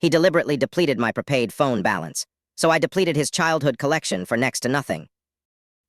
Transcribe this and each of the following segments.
He deliberately depleted my prepaid phone balance, so I depleted his childhood collection for next to nothing.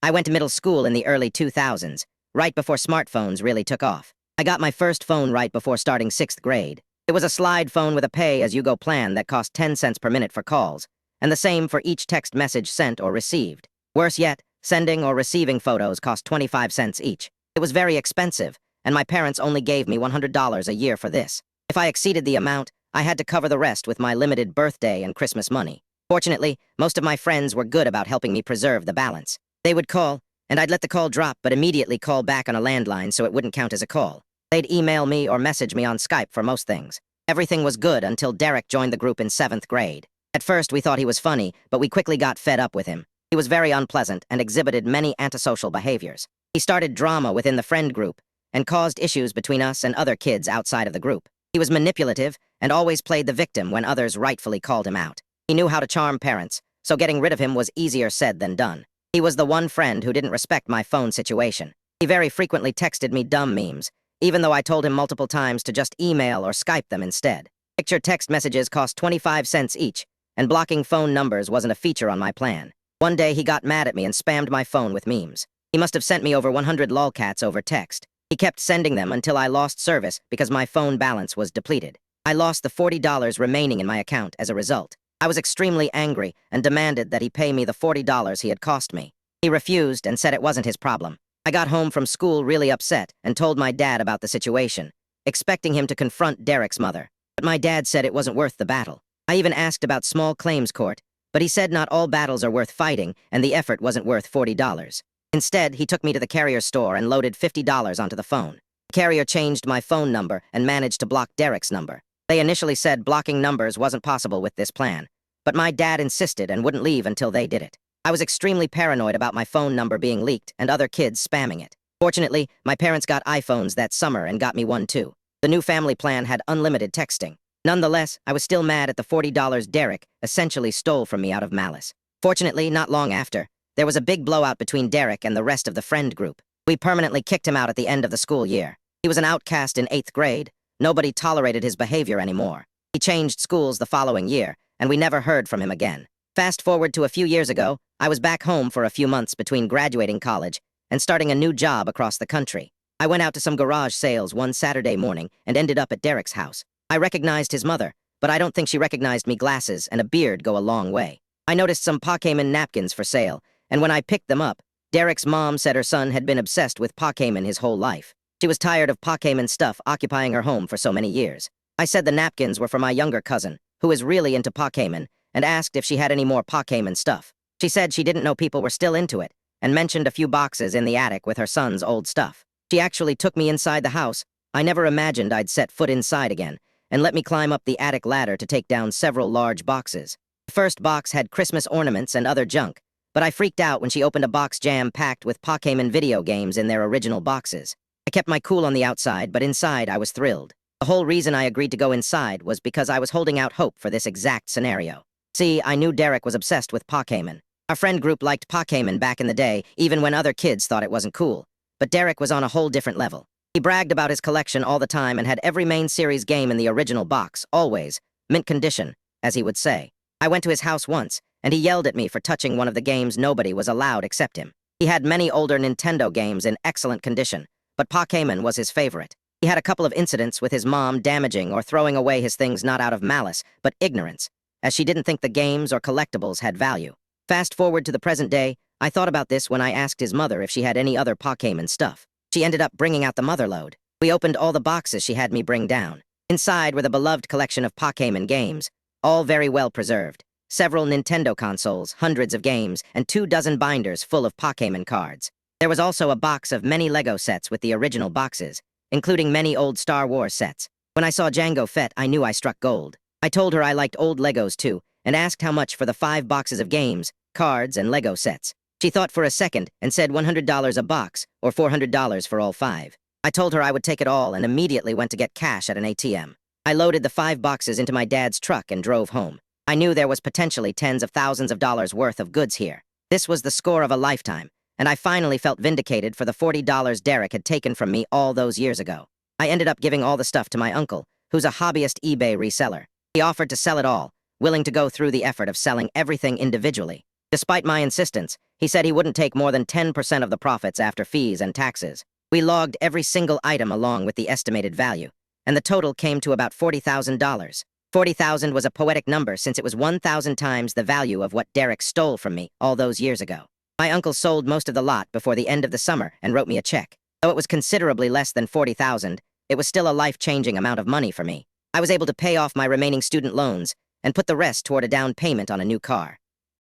I went to middle school in the early 2000s, right before smartphones really took off. I got my first phone right before starting 6th grade. It was a slide phone with a pay-as-you-go plan that cost 10 cents per minute for calls, and the same for each text message sent or received. Worse yet, sending or receiving photos cost 25 cents each. It was very expensive, and my parents only gave me $100 a year for this. If I exceeded the amount, I had to cover the rest with my limited birthday and Christmas money. Fortunately, most of my friends were good about helping me preserve the balance. They would call, and I'd let the call drop but immediately call back on a landline so it wouldn't count as a call. They'd email me or message me on Skype for most things. Everything was good until Derek joined the group in 7th grade. At first, we thought he was funny, but we quickly got fed up with him. He was very unpleasant and exhibited many antisocial behaviors. He started drama within the friend group and caused issues between us and other kids outside of the group. He was manipulative and always played the victim when others rightfully called him out. He knew how to charm parents, so getting rid of him was easier said than done. He was the one friend who didn't respect my phone situation. He very frequently texted me dumb memes, even though I told him multiple times to just email or Skype them instead. Picture text messages cost 25 cents each, and blocking phone numbers wasn't a feature on my plan. One day he got mad at me and spammed my phone with memes. He must have sent me over 100 lolcats over text. He kept sending them until I lost service because my phone balance was depleted. I lost the $40 remaining in my account as a result. I was extremely angry and demanded that he pay me the $40 he had cost me. He refused and said it wasn't his problem. I got home from school really upset and told my dad about the situation, expecting him to confront Derek's mother. But my dad said it wasn't worth the battle. I even asked about small claims court, but he said not all battles are worth fighting and the effort wasn't worth $40. Instead, he took me to the carrier store and loaded $50 onto the phone. The carrier changed my phone number and managed to block Derek's number. They initially said blocking numbers wasn't possible with this plan, but my dad insisted and wouldn't leave until they did it. I was extremely paranoid about my phone number being leaked and other kids spamming it. Fortunately, my parents got iPhones that summer and got me one too. The new family plan had unlimited texting. Nonetheless, I was still mad at the $40 Derek essentially stole from me out of malice. Fortunately, not long after, there was a big blowout between Derek and the rest of the friend group. We permanently kicked him out at the end of the school year. He was an outcast in 8th grade. Nobody tolerated his behavior anymore. He changed schools the following year, and we never heard from him again. Fast forward to a few years ago, I was back home for a few months between graduating college and starting a new job across the country. I went out to some garage sales one Saturday morning and ended up at Derek's house. I recognized his mother, but I don't think she recognized me. Glasses and a beard go a long way. I noticed some Pokemon napkins for sale, and when I picked them up, Derek's mom said her son had been obsessed with Pokemon his whole life. She was tired of Pokemon stuff occupying her home for so many years. I said the napkins were for my younger cousin, who is really into Pokemon, and asked if she had any more Pokemon stuff. She said she didn't know people were still into it, and mentioned a few boxes in the attic with her son's old stuff. She actually took me inside the house. I never imagined I'd set foot inside again, and let me climb up the attic ladder to take down several large boxes. The first box had Christmas ornaments and other junk, but I freaked out when she opened a box jam-packed with Pokemon video games in their original boxes. I kept my cool on the outside, but inside I was thrilled. The whole reason I agreed to go inside was because I was holding out hope for this exact scenario. See, I knew Derek was obsessed with Pokemon. Our friend group liked Pokemon back in the day, even when other kids thought it wasn't cool. But Derek was on a whole different level. He bragged about his collection all the time and had every main series game in the original box, always, mint condition, as he would say. I went to his house once, and he yelled at me for touching one of the games nobody was allowed except him. He had many older Nintendo games in excellent condition, but Pokemon was his favorite. He had a couple of incidents with his mom damaging or throwing away his things not out of malice, but ignorance, as she didn't think the games or collectibles had value. Fast forward to the present day, I thought about this when I asked his mother if she had any other Pokemon stuff. She ended up bringing out the motherlode. We opened all the boxes she had me bring down. Inside were the beloved collection of Pokemon games, all very well preserved. Several Nintendo consoles, hundreds of games, and 24 binders full of Pokemon cards. There was also a box of many Lego sets with the original boxes, including many old Star Wars sets. When I saw Jango Fett, I knew I struck gold. I told her I liked old Legos too, and asked how much for the 5 boxes of games, cards, and Lego sets. She thought for a second and said $100 a box, or $400 for all 5. I told her I would take it all and immediately went to get cash at an ATM. I loaded the 5 boxes into my dad's truck and drove home. I knew there was potentially tens of thousands of dollars worth of goods here. This was the score of a lifetime, and I finally felt vindicated for the $40 Derek had taken from me all those years ago. I ended up giving all the stuff to my uncle, who's a hobbyist eBay reseller. He offered to sell it all, willing to go through the effort of selling everything individually. Despite my insistence, he said he wouldn't take more than 10% of the profits after fees and taxes. We logged every single item along with the estimated value, and the total came to about $40,000. 40,000 was a poetic number since it was 1,000 times the value of what Derek stole from me all those years ago. My uncle sold most of the lot before the end of the summer and wrote me a check. Though it was considerably less than 40,000, it was still a life-changing amount of money for me. I was able to pay off my remaining student loans and put the rest toward a down payment on a new car.